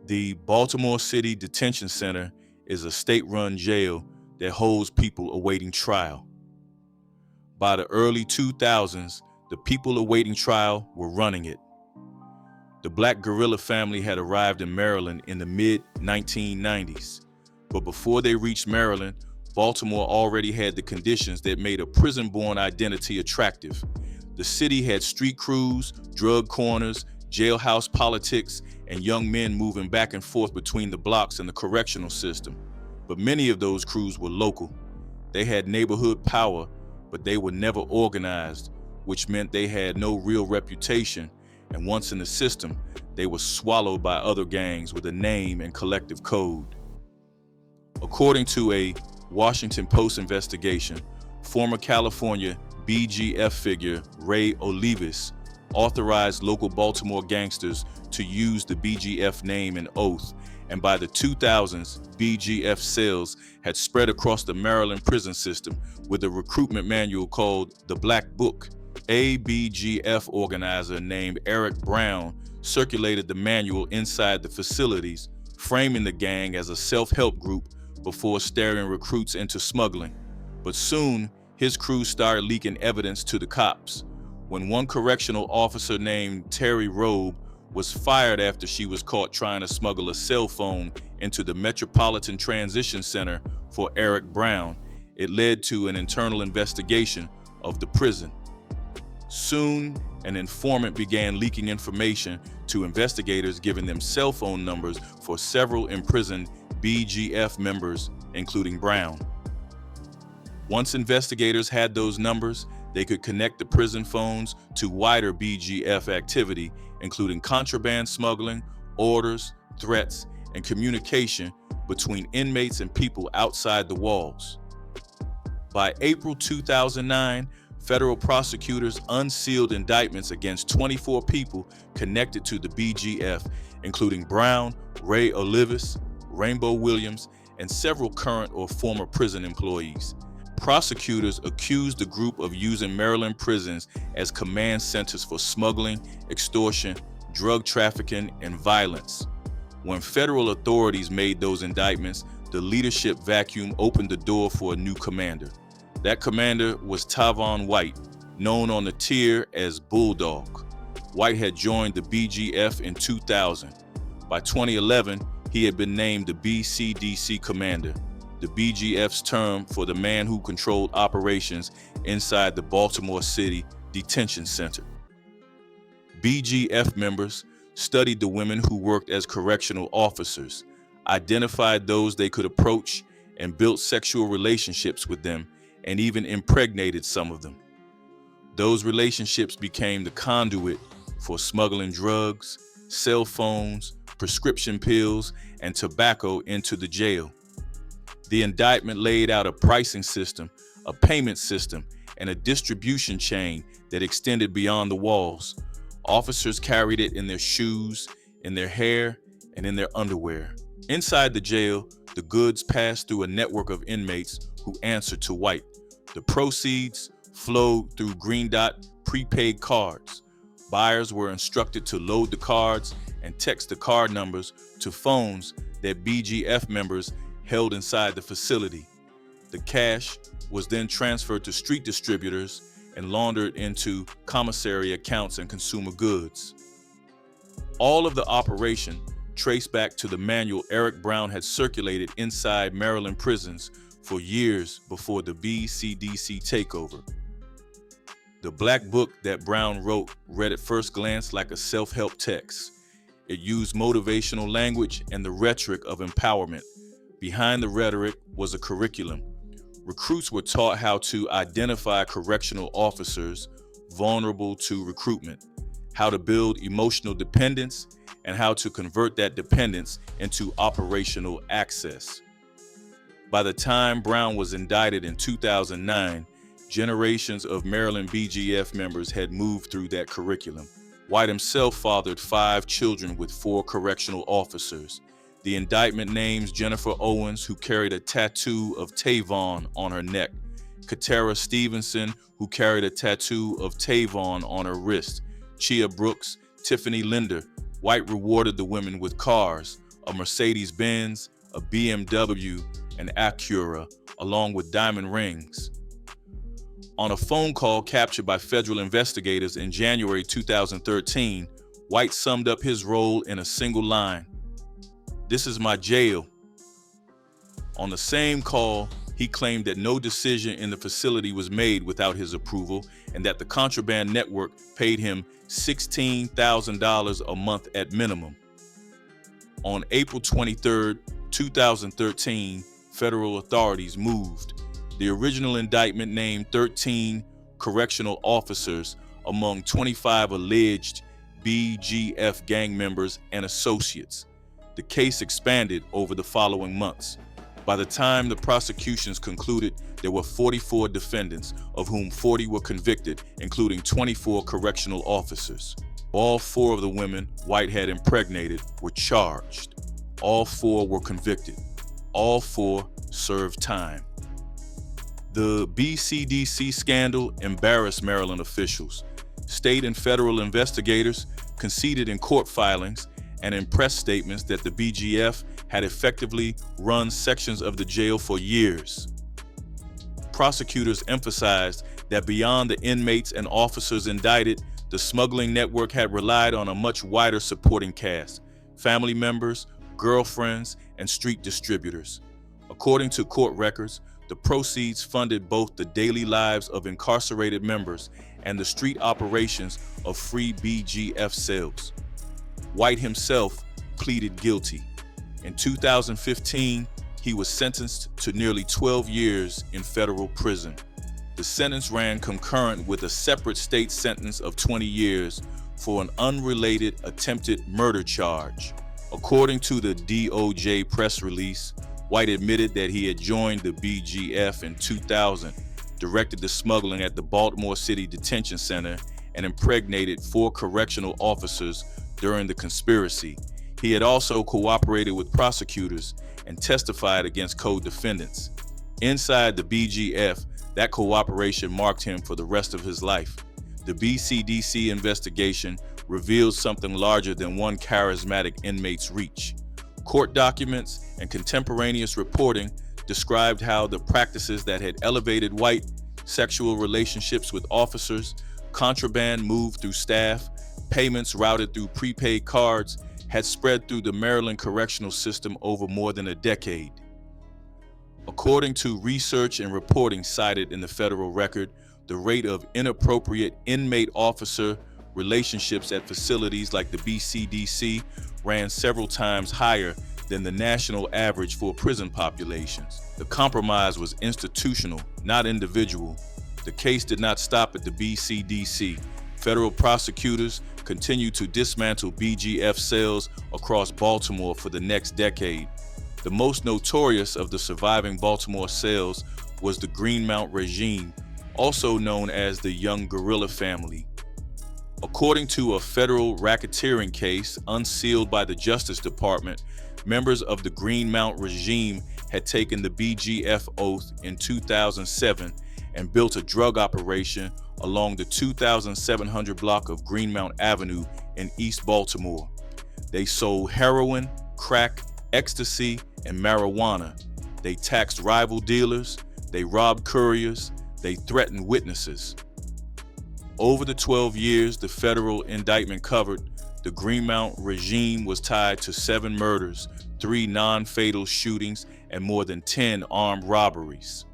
The Baltimore City Detention Center is a state-run jail that holds people awaiting trial. By the early 2000s, the people awaiting trial were running it. The Black Guerrilla Family had arrived in Maryland in the mid-1990s, but before they reached Maryland, Baltimore already had the conditions that made a prison-born identity attractive. The city had street crews, drug corners, jailhouse politics, and young men moving back and forth between the blocks and the correctional system. But many of those crews were local. They had neighborhood power, but they were never organized, which meant they had no real reputation, and once in the system, they were swallowed by other gangs with a name and collective code. According to a Washington Post investigation, former California BGF figure Ray Olivas authorized local Baltimore gangsters to use the BGF name and oath, and by the 2000s, BGF cells had spread across the Maryland prison system with a recruitment manual called the Black Book. A BGF organizer named Eric Brown circulated the manual inside the facilities, framing the gang as a self-help group before staring recruits into smuggling. But soon, his crew started leaking evidence to the cops. When one correctional officer named Terry Robe was fired after she was caught trying to smuggle a cell phone into the Metropolitan Transition Center for Eric Brown, it led to an internal investigation of the prison. Soon, an informant began leaking information to investigators, giving them cell phone numbers for several imprisoned BGF members, including Brown. Once investigators had those numbers, they could connect the prison phones to wider BGF activity, including contraband smuggling, orders, threats, and communication between inmates and people outside the walls. By April 2009, federal prosecutors unsealed indictments against 24 people connected to the BGF, including Brown, Ray Olivas, Rainbow Williams, and several current or former prison employees. Prosecutors accused the group of using Maryland prisons as command centers for smuggling, extortion, drug trafficking, and violence. When federal authorities made those indictments, the leadership vacuum opened the door for a new commander. That commander was Tavon White, known on the tier as Bulldog. White had joined the BGF in 2000. By 2011, he had been named the BCDC commander, the BGF's term for the man who controlled operations inside the Baltimore City Detention Center. BGF members studied the women who worked as correctional officers, identified those they could approach, and built sexual relationships with them, and even impregnated some of them. Those relationships became the conduit for smuggling drugs, cell phones, prescription pills, and tobacco into the jail. The indictment laid out a pricing system, a payment system, and a distribution chain that extended beyond the walls. Officers carried it in their shoes, in their hair, and in their underwear. Inside the jail, the goods passed through a network of inmates who answered to White. The proceeds flowed through Green Dot prepaid cards. Buyers were instructed to load the cards and text the card numbers to phones that BGF members held inside the facility. The cash was then transferred to street distributors and laundered into commissary accounts and consumer goods. All of the operation traced back to the manual Eric Brown had circulated inside Maryland prisons for years before the BCDC takeover. The Black Book that Brown wrote read at first glance like a self-help text. It used motivational language and the rhetoric of empowerment. Behind the rhetoric was a curriculum. Recruits were taught how to identify correctional officers vulnerable to recruitment, how to build emotional dependence, and how to convert that dependence into operational access. By the time Brown was indicted in 2009, generations of Maryland BGF members had moved through that curriculum. White himself fathered 5 children with 4 correctional officers. The indictment names Jennifer Owens, who carried a tattoo of Tavon on her neck, Katera Stevenson, who carried a tattoo of Tavon on her wrist, Chia Brooks, Tiffany Linder. White rewarded the women with cars, a Mercedes-Benz, a BMW, an Acura, along with diamond rings. On a phone call captured by federal investigators in January 2013, White summed up his role in a single line: "This is my jail." On the same call, he claimed that no decision in the facility was made without his approval and that the contraband network paid him $16,000 a month at minimum. On April 23, 2013, federal authorities moved. The original indictment named 13 correctional officers among 25 alleged BGF gang members and associates. The case expanded over the following months. By the time the prosecutions concluded, there were 44 defendants, of whom 40 were convicted, including 24 correctional officers. All 4 of the women White had impregnated were charged. All 4 were convicted. All 4 served time. The BCDC scandal embarrassed Maryland officials. State and federal investigators conceded in court filings and in press statements that the BGF had effectively run sections of the jail for years. Prosecutors emphasized that beyond the inmates and officers indicted, the smuggling network had relied on a much wider supporting cast: family members, girlfriends, and street distributors. According to court records, the proceeds funded both the daily lives of incarcerated members and the street operations of free BGF cells. White himself pleaded guilty. In 2015, he was sentenced to nearly 12 years in federal prison. The sentence ran concurrent with a separate state sentence of 20 years for an unrelated attempted murder charge. According to the DOJ press release, White admitted that he had joined the BGF in 2000, directed the smuggling at the Baltimore City Detention Center, and impregnated 4 correctional officers during the conspiracy. He had also cooperated with prosecutors and testified against co-defendants. Inside the BGF, that cooperation marked him for the rest of his life. The BCDC investigation revealed something larger than one charismatic inmate's reach. Court documents and contemporaneous reporting described how the practices that had elevated White, sexual relationships with officers, contraband moved through staff, payments routed through prepaid cards, had spread through the Maryland correctional system over more than a decade. According to research and reporting cited in the federal record, the rate of inappropriate inmate-officer relationships at facilities like the BCDC ran several times higher than the national average for prison populations. The compromise was institutional, not individual. The case did not stop at the BCDC. Federal prosecutors continued to dismantle BGF cells across Baltimore for the next decade. The most notorious of the surviving Baltimore cells was the Greenmount regime, also known as the Young Guerrilla Family. According to a federal racketeering case unsealed by the Justice Department, members of the Greenmount regime had taken the BGF oath in 2007 and built a drug operation along the 2,700 block of Greenmount Avenue in East Baltimore. They sold heroin, crack, ecstasy, and marijuana. They taxed rival dealers, they robbed couriers, they threatened witnesses. Over the 12 years the federal indictment covered, the Greenmount regime was tied to 7 murders, 3 non-fatal shootings, and more than 10 armed robberies.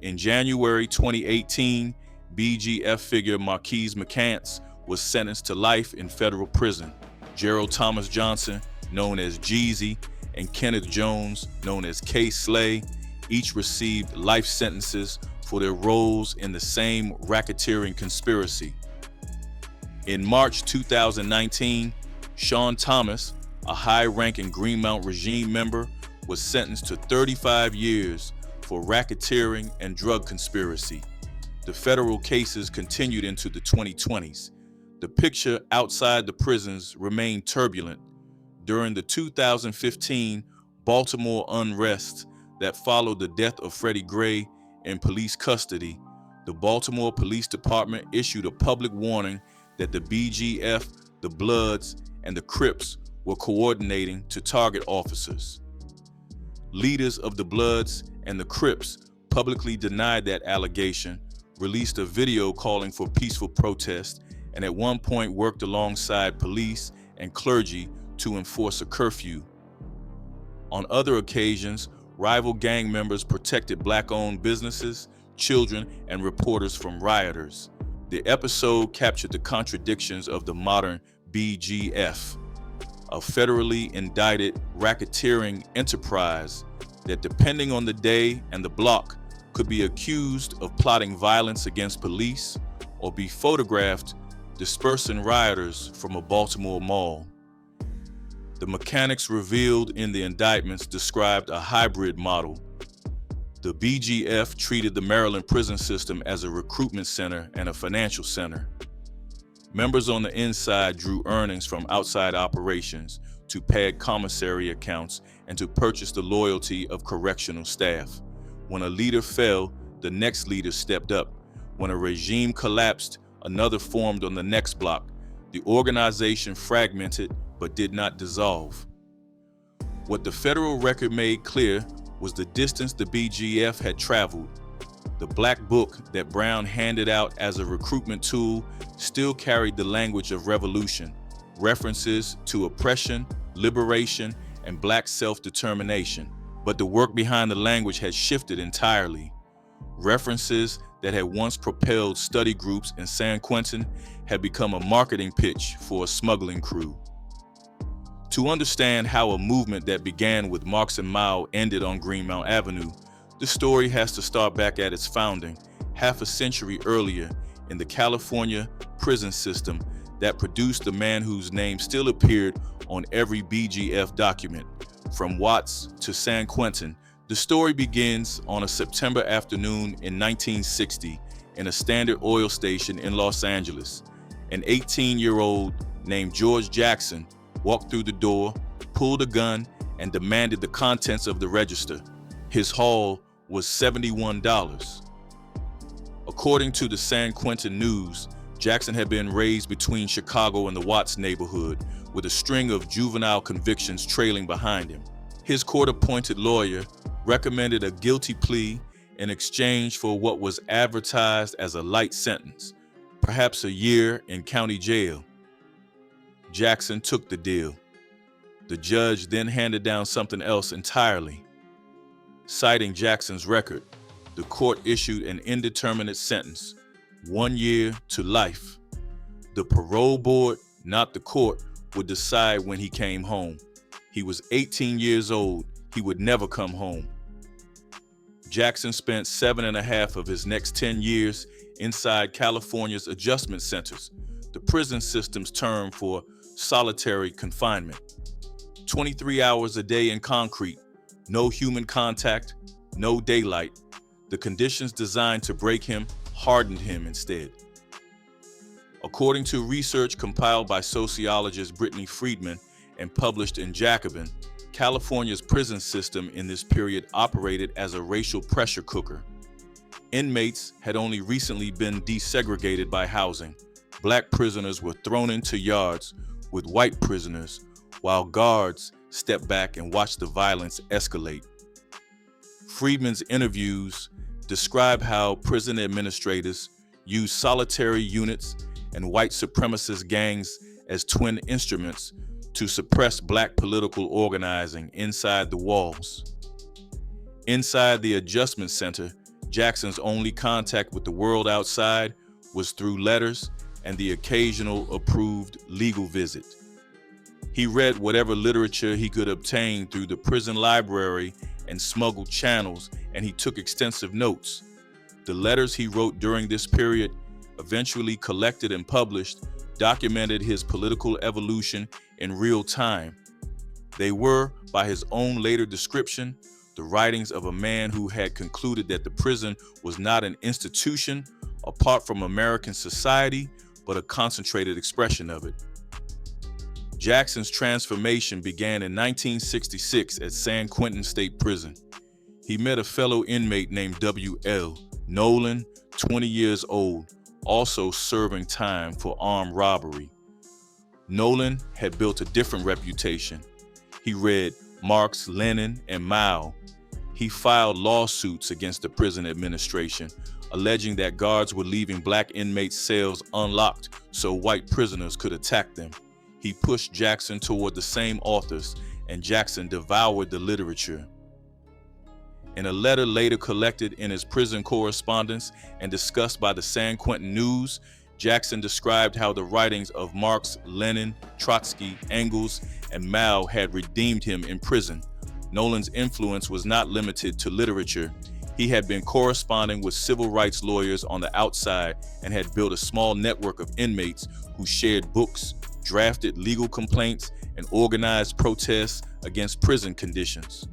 In January 2018, BGF figure Marquise McCants was sentenced to life in federal prison. Gerald Thomas Johnson, known as Jeezy, and Kenneth Jones, known as K. Slay, each received life sentences for their roles in the same racketeering conspiracy. In March 2019, Sean Thomas, a high-ranking Greenmount regime member, was sentenced to 35 years for racketeering and drug conspiracy. The federal cases continued into the 2020s. The picture outside the prisons remained turbulent. During the 2015 Baltimore unrest that followed the death of Freddie Gray in police custody, the Baltimore Police Department issued a public warning that the BGF, the Bloods, and the Crips were coordinating to target officers. Leaders of the Bloods and the Crips publicly denied that allegation, released a video calling for peaceful protest, and at one point worked alongside police and clergy to enforce a curfew. On other occasions, rival gang members protected Black-owned businesses, children, and reporters from rioters. The episode captured the contradictions of the modern BGF, a federally indicted racketeering enterprise that, depending on the day and the block, could be accused of plotting violence against police or be photographed dispersing rioters from a Baltimore mall. The mechanics revealed in the indictments described a hybrid model. The BGF treated the Maryland prison system as a recruitment center and a financial center. Members on the inside drew earnings from outside operations to pad commissary accounts and to purchase the loyalty of correctional staff. When a leader fell, the next leader stepped up. When a regime collapsed, another formed on the next block. The organization fragmented but did not dissolve. What the federal record made clear was the distance the BGF had traveled. The black book that Brown handed out as a recruitment tool still carried the language of revolution, references to oppression, liberation, and Black self-determination. But the work behind the language had shifted entirely. References that had once propelled study groups in San Quentin had become a marketing pitch for a smuggling crew. To understand how a movement that began with Marx and Mao ended on Greenmount Avenue, the story has to start back at its founding, half a century earlier, in the California prison system that produced the man whose name still appeared on every BGF document. From Watts to San Quentin, the story begins on a September afternoon in 1960 in a Standard Oil station in Los Angeles. An 18-year-old named George Jackson walked through the door, pulled a gun, and demanded the contents of the register. His haul was $71. According to the San Quentin News, Jackson had been raised between Chicago and the Watts neighborhood, with a string of juvenile convictions trailing behind him. His court-appointed lawyer recommended a guilty plea in exchange for what was advertised as a light sentence, perhaps a year in county jail. Jackson took the deal. The judge then handed down something else entirely. Citing Jackson's record, the court issued an indeterminate sentence, 1 year to life. The parole board, not the court, would decide when he came home. He was 18 years old. He would never come home. Jackson spent 7.5 of his next 10 years inside California's adjustment centers, the prison system's term for solitary confinement. 23 hours a day in concrete, no human contact, no daylight. The conditions designed to break him hardened him instead. According to research compiled by sociologist Brittany Friedman and published in Jacobin, California's prison system in this period operated as a racial pressure cooker. Inmates had only recently been desegregated by housing. Black prisoners were thrown into yards with white prisoners, while guards stepped back and watched the violence escalate. Friedman's interviews describe how prison administrators used solitary units and white supremacist gangs as twin instruments to suppress Black political organizing inside the walls. Inside the adjustment center, Jackson's only contact with the world outside was through letters and the occasional approved legal visit. He read whatever literature he could obtain through the prison library and smuggled channels, and he took extensive notes. The letters he wrote during this period, eventually collected and published, documented his political evolution in real time. They were, by his own later description, the writings of a man who had concluded that the prison was not an institution apart from American society, but a concentrated expression of it. Jackson's transformation began in 1966 at San Quentin State Prison. He met a fellow inmate named W.L. Nolan, 20 years old, also serving time for armed robbery. Nolan had built a different reputation. He read Marx, Lenin, and Mao. He filed lawsuits against the prison administration, alleging that guards were leaving black inmates' cells unlocked so white prisoners could attack them. He pushed Jackson toward the same authors, and Jackson devoured the literature. In a letter later collected in his prison correspondence and discussed by the San Quentin News, Jackson described how the writings of Marx, Lenin, Trotsky, Engels, and Mao had redeemed him in prison. Nolan's influence was not limited to literature. He had been corresponding with civil rights lawyers on the outside and had built a small network of inmates who shared books, drafted legal complaints, and organized protests against prison conditions.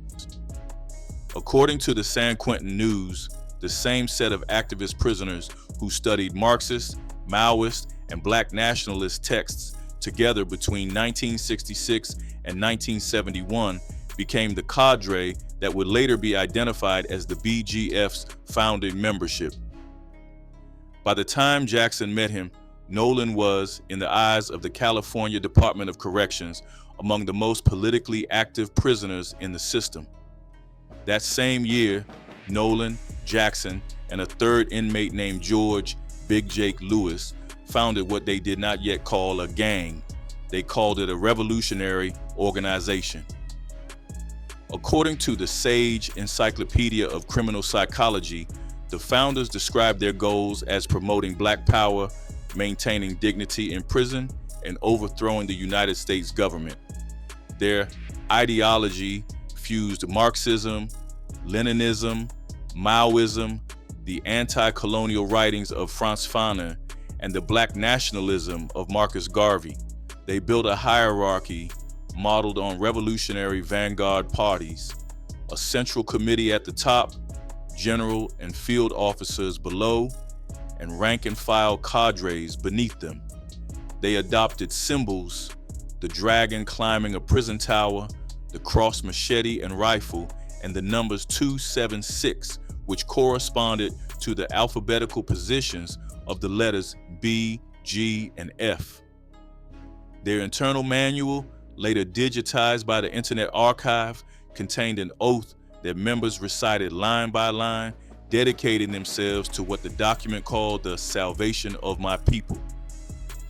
According to the San Quentin News, the same set of activist prisoners who studied Marxist, Maoist, and Black nationalist texts together between 1966 and 1971 became the cadre that would later be identified as the BGF's founding membership. By the time Jackson met him, Nolan was, in the eyes of the California Department of Corrections, among the most politically active prisoners in the system. That same year, Nolan, Jackson, and a third inmate named George Big Jake Lewis founded what they did not yet call a gang. They called it a revolutionary organization. According to the Sage Encyclopedia of Criminal Psychology, the founders described their goals as promoting Black power, maintaining dignity in prison, and overthrowing the United States government. Their ideology fused Marxism, Leninism, Maoism, the anti-colonial writings of Frantz Fanon, and the Black nationalism of Marcus Garvey. They built a hierarchy modeled on revolutionary vanguard parties, a central committee at the top, general and field officers below, and rank-and-file cadres beneath them. They adopted symbols, the dragon climbing a prison tower, the cross machete and rifle, and the numbers 276, which corresponded to the alphabetical positions of the letters B, G, and F. Their internal manual, later digitized by the Internet Archive, contained an oath that members recited line by line, dedicating themselves to what the document called the salvation of my people.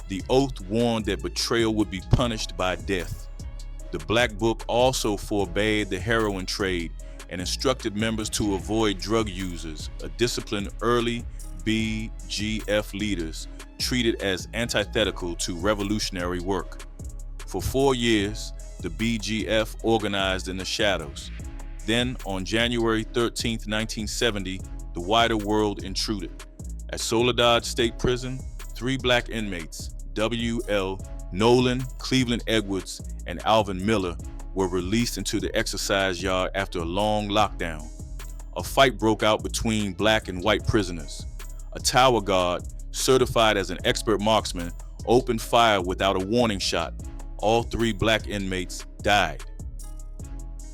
The oath warned that betrayal would be punished by death. The Black Book also forbade the heroin trade and instructed members to avoid drug users, a discipline early BGF leaders treated as antithetical to revolutionary work. For 4 years, the BGF organized in the shadows. Then, on January 13, 1970, the wider world intruded. At Soledad State Prison, 3 Black inmates, W.L. Nolan, Cleveland Edwards, and Alvin Miller, were released into the exercise yard after a long lockdown. A fight broke out between Black and white prisoners. A tower guard, certified as an expert marksman, opened fire without a warning shot. All 3 Black inmates died.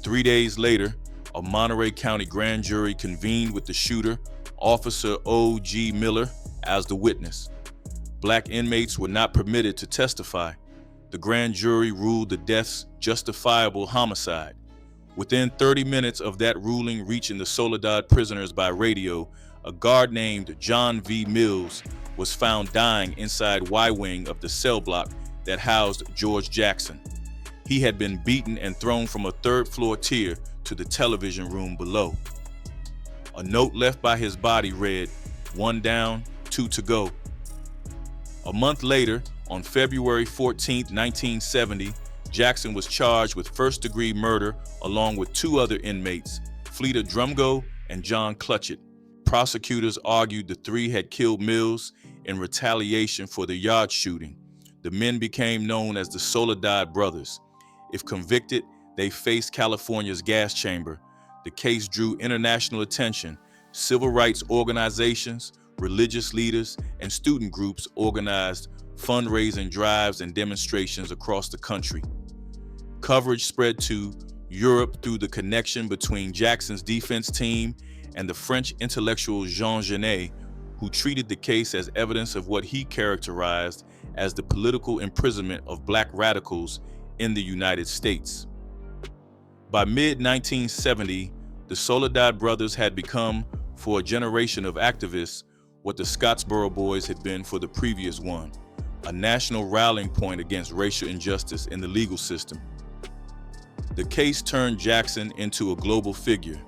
3 days later, a Monterey County grand jury convened with the shooter, Officer O.G. Miller, as the witness. Black inmates were not permitted to testify. The grand jury ruled the deaths justifiable homicide. Within 30 minutes of that ruling reaching the Soledad prisoners by radio, a guard named John V. Mills was found dying inside Y wing of the cell block that housed George Jackson. He had been beaten and thrown from a 3rd floor tier to the television room below. A note left by his body read, "1 down, 2 to go." A month later, on February 14, 1970, Jackson was charged with first-degree murder along with 2 other inmates, Fleeta Drumgo and John Clutchett. Prosecutors argued the 3 had killed Mills in retaliation for the yard shooting. The men became known as the Soledad Brothers. If convicted, they faced California's gas chamber. The case drew international attention. Civil rights organizations, religious leaders, and student groups organized fundraising drives and demonstrations across the country. Coverage spread to Europe through the connection between Jackson's defense team and the French intellectual Jean Genet, who treated the case as evidence of what he characterized as the political imprisonment of black radicals in the United States. By mid-1970, the Soledad brothers had become, for a generation of activists, what the Scottsboro Boys had been for the previous one, a national rallying point against racial injustice in the legal system. The case turned Jackson into a global figure.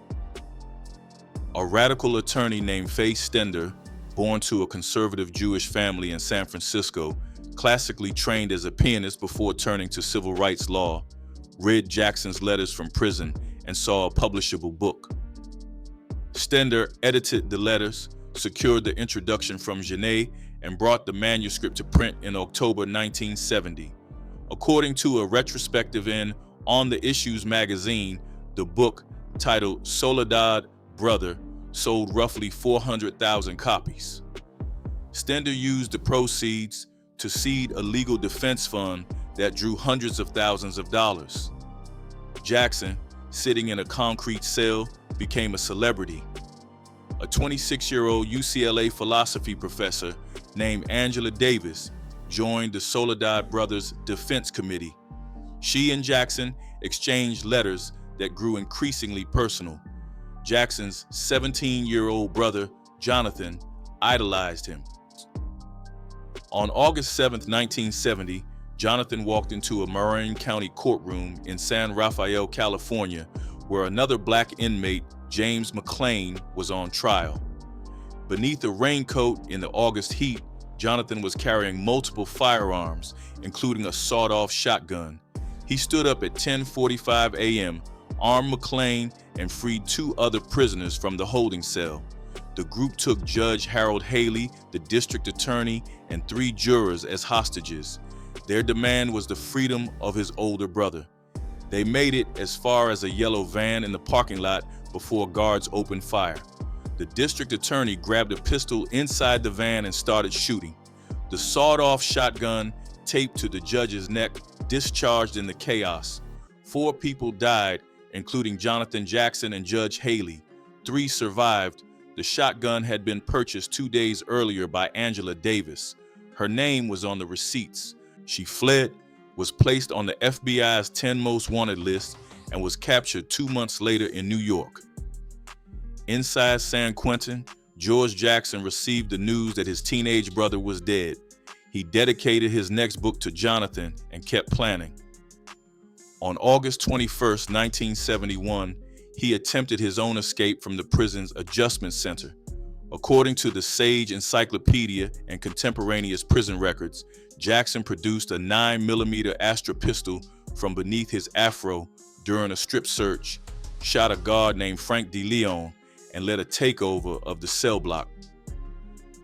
A radical attorney named Faye Stender, born to a conservative Jewish family in San Francisco, classically trained as a pianist before turning to civil rights law, read Jackson's letters from prison and saw a publishable book. Stender edited the letters, secured the introduction from Genet, and brought the manuscript to print in October 1970. According to a retrospective in On the Issues magazine, the book, titled Soledad Brother, sold roughly 400,000 copies. Stender used the proceeds to seed a legal defense fund that drew hundreds of thousands of dollars. Jackson, sitting in a concrete cell, became a celebrity. A 26-year-old UCLA philosophy professor named Angela Davis joined the Soledad brothers' defense committee. She and Jackson exchanged letters that grew increasingly personal. Jackson's 17-year-old brother, Jonathan, idolized him. On August 7, 1970, Jonathan walked into a Marin County courtroom in San Rafael, California, where another black inmate, James McClain, was on trial. Beneath a raincoat in the August heat, Jonathan was carrying multiple firearms, including a sawed-off shotgun. He stood up at 10:45 a.m., armed McClain, and freed 2 other prisoners from the holding cell. The group took Judge Harold Haley, the district attorney, and 3 jurors as hostages. Their demand was the freedom of his older brother. They made it as far as a yellow van in the parking lot before guards opened fire. The district attorney grabbed a pistol inside the van and started shooting. The sawed-off shotgun, taped to the judge's neck, discharged in the chaos. 4 people died, including Jonathan Jackson and Judge Haley. 3 survived. The shotgun had been purchased 2 days earlier by Angela Davis. Her name was on the receipts. She fled, was placed on the FBI's 10 most wanted list, and was captured 2 months later in New York. Inside San Quentin, George Jackson received the news that his teenage brother was dead. He dedicated his next book to Jonathan and kept planning. On August 21, 1971, he attempted his own escape from the prison's adjustment center. According to the Sage Encyclopedia and contemporaneous prison records, Jackson produced a 9mm Astra pistol from beneath his afro during a strip search, shot a guard named Frank DeLeon, and led a takeover of the cell block.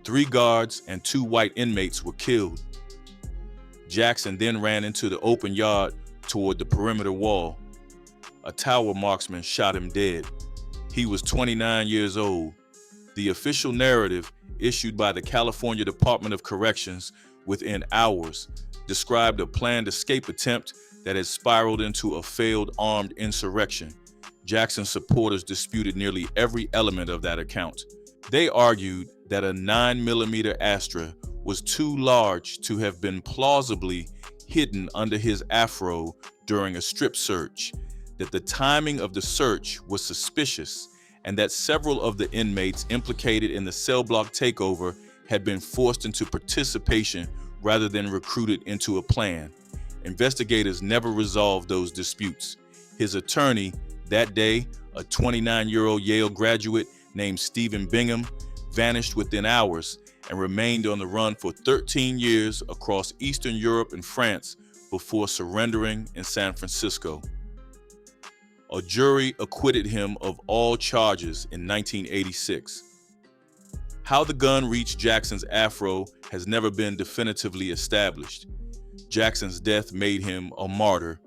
3 guards and 2 white inmates were killed. Jackson then ran into the open yard toward the perimeter wall. A tower marksman shot him dead. He was 29 years old. The official narrative, issued by the California Department of Corrections within hours, described a planned escape attempt that had spiraled into a failed armed insurrection. Jackson's supporters disputed nearly every element of that account. They argued that a 9mm Astra was too large to have been plausibly hidden under his afro during a strip search, that the timing of the search was suspicious, and that several of the inmates implicated in the cell block takeover had been forced into participation rather than recruited into a plan. Investigators never resolved those disputes. His attorney, that day, a 29-year-old Yale graduate named Stephen Bingham, vanished within hours and remained on the run for 13 years across Eastern Europe and France before surrendering in San Francisco. A jury acquitted him of all charges in 1986. How the gun reached Jackson's afro has never been definitively established. Jackson's death made him a martyr.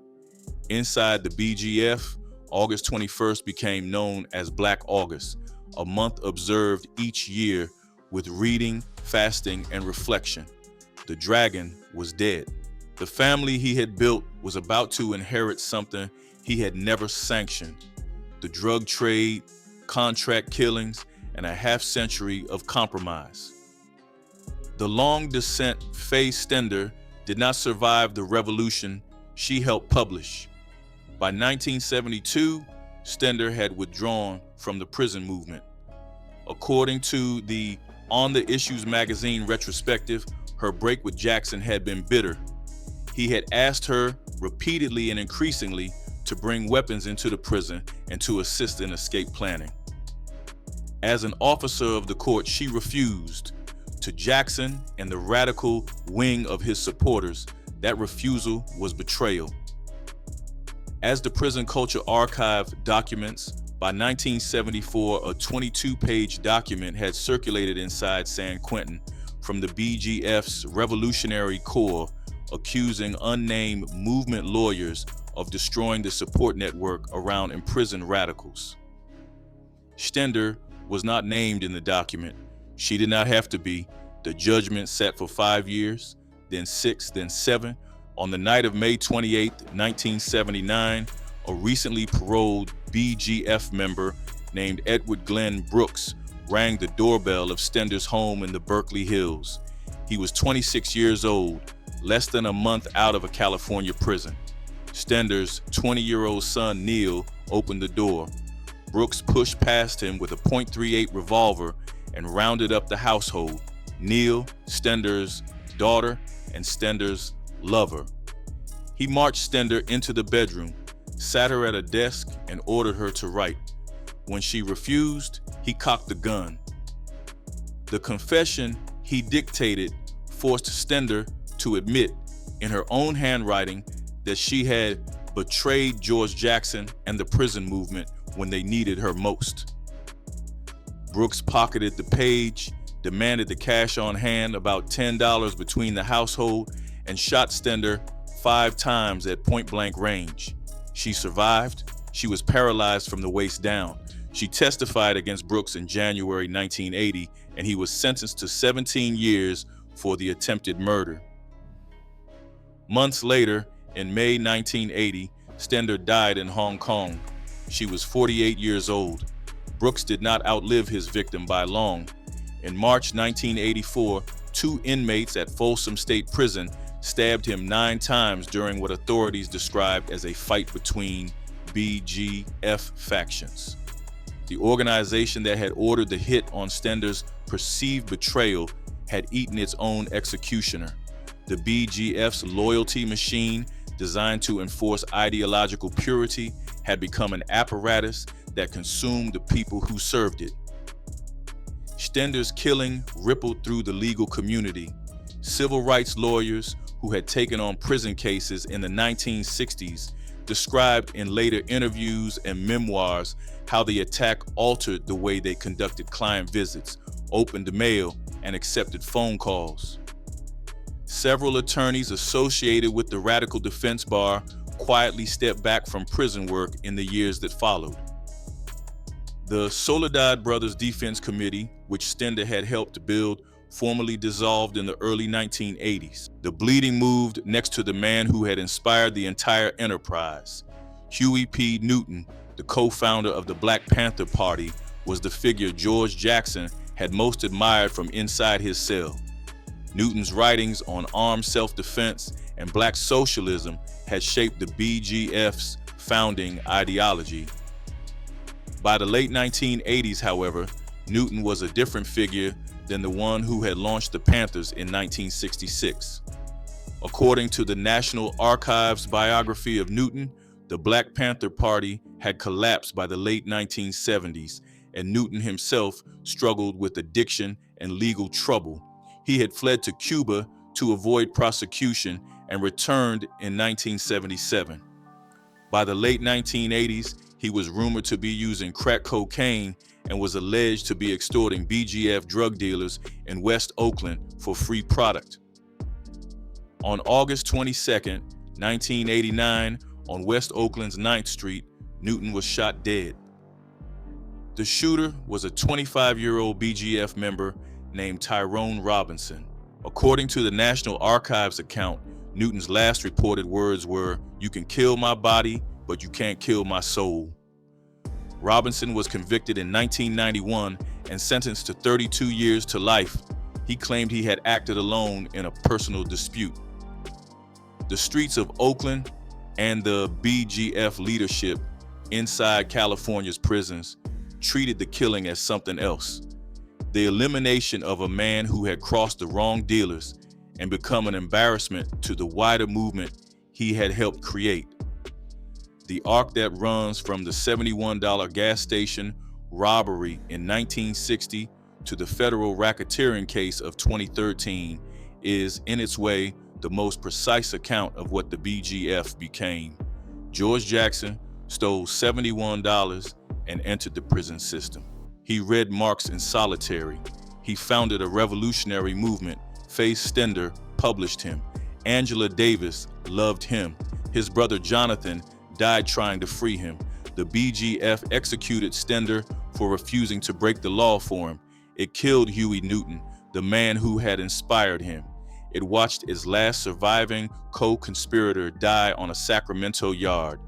Inside the BGF, August 21st became known as Black August, a month observed each year with reading, fasting, and reflection. The dragon was dead. The family he had built was about to inherit something he had never sanctioned: the drug trade, contract killings, and a half-century of compromise. The long descent Faye Stender did not survive the revolution she helped publish. By 1972, Stender had withdrawn from the prison movement. According to the On the Issues magazine retrospective, her break with Jackson had been bitter. He had asked her repeatedly and increasingly to bring weapons into the prison and to assist in escape planning. As an officer of the court, she refused. To Jackson and the radical wing of his supporters, that refusal was betrayal. As the Prison Culture Archive documents, by 1974, a 22-page document had circulated inside San Quentin from the BGF's Revolutionary Corps, accusing unnamed movement lawyers of destroying the support network around imprisoned radicals. Stender was not named in the document. She did not have to be. The judgment sat for 5 years, then 6, then 7. On the night of May 28, 1979, a recently paroled BGF member named Edward Glenn Brooks rang the doorbell of Stender's home in the Berkeley Hills. He was 26 years old, less than a month out of a California prison. Stender's 20-year-old son, Neil, opened the door. Brooks pushed past him with a .38 revolver and rounded up the household: Neil, Stender's daughter, and Stender's lover. He marched Stender into the bedroom, sat her at a desk, and ordered her to write. When she refused, he cocked the gun. The confession he dictated forced Stender to admit, in her own handwriting, that she had betrayed George Jackson and the prison movement when they needed her most. Brooks pocketed the page, demanded the cash on hand, about $10 between the household, and shot Stender 5 times at point-blank range. She survived. She was paralyzed from the waist down. She testified against Brooks in January 1980, and he was sentenced to 17 years for the attempted murder. Months later, in May 1980, Stender died in Hong Kong. She was 48 years old. Brooks did not outlive his victim by long. In March 1984, 2 inmates at Folsom State Prison stabbed him 9 times during what authorities described as a fight between BGF factions. The organization that had ordered the hit on Stender's perceived betrayal had eaten its own executioner. The BGF's loyalty machine, designed to enforce ideological purity, had become an apparatus that consumed the people who served it. Stender's killing rippled through the legal community. Civil rights lawyers who had taken on prison cases in the 1960s described in later interviews and memoirs how the attack altered the way they conducted client visits, opened mail, and accepted phone calls. Several attorneys associated with the Radical Defense Bar quietly stepped back from prison work in the years that followed. The Soledad Brothers Defense Committee, which Stender had helped build, formally dissolved in the early 1980s. The bleeding moved next to the man who had inspired the entire enterprise. Huey P. Newton, the co-founder of the Black Panther Party, was the figure George Jackson had most admired from inside his cell. Newton's writings on armed self-defense and black socialism had shaped the BGF's founding ideology. By the late 1980s, however, Newton was a different figure than the one who had launched the Panthers in 1966. According to the National Archives biography of Newton, the Black Panther Party had collapsed by the late 1970s, and Newton himself struggled with addiction and legal trouble. He had fled to Cuba to avoid prosecution and returned in 1977. By the late 1980s, he was rumored to be using crack cocaine and was alleged to be extorting BGF drug dealers in West Oakland for free product. On August 22, 1989, on West Oakland's 9th Street, Newton was shot dead. The shooter was a 25-year-old BGF member named Tyrone Robinson. According to the National Archives account, Newton's last reported words were, "You can kill my body, but you can't kill my soul." Robinson was convicted in 1991 and sentenced to 32 years to life. He claimed he had acted alone in a personal dispute. The streets of Oakland and the BGF leadership inside California's prisons treated the killing as something else. The elimination of a man who had crossed the wrong dealers and become an embarrassment to the wider movement he had helped create. The arc that runs from the $71 gas station robbery in 1960 to the federal racketeering case of 2013 is, in its way, the most precise account of what the BGF became. George Jackson stole $71 and entered the prison system. He read Marx in solitary. He founded a revolutionary movement. Faye Stender published him. Angela Davis loved him. His brother Jonathan died trying to free him. The BGF executed Stender for refusing to break the law for him. It killed Huey Newton, the man who had inspired him. It watched its last surviving co-conspirator die on a Sacramento yard,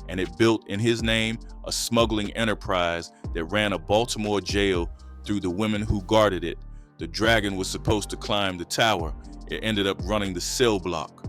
and it built in his name a smuggling enterprise that ran a Baltimore jail through the women who guarded it. The dragon was supposed to climb the tower. It ended up running the cell block.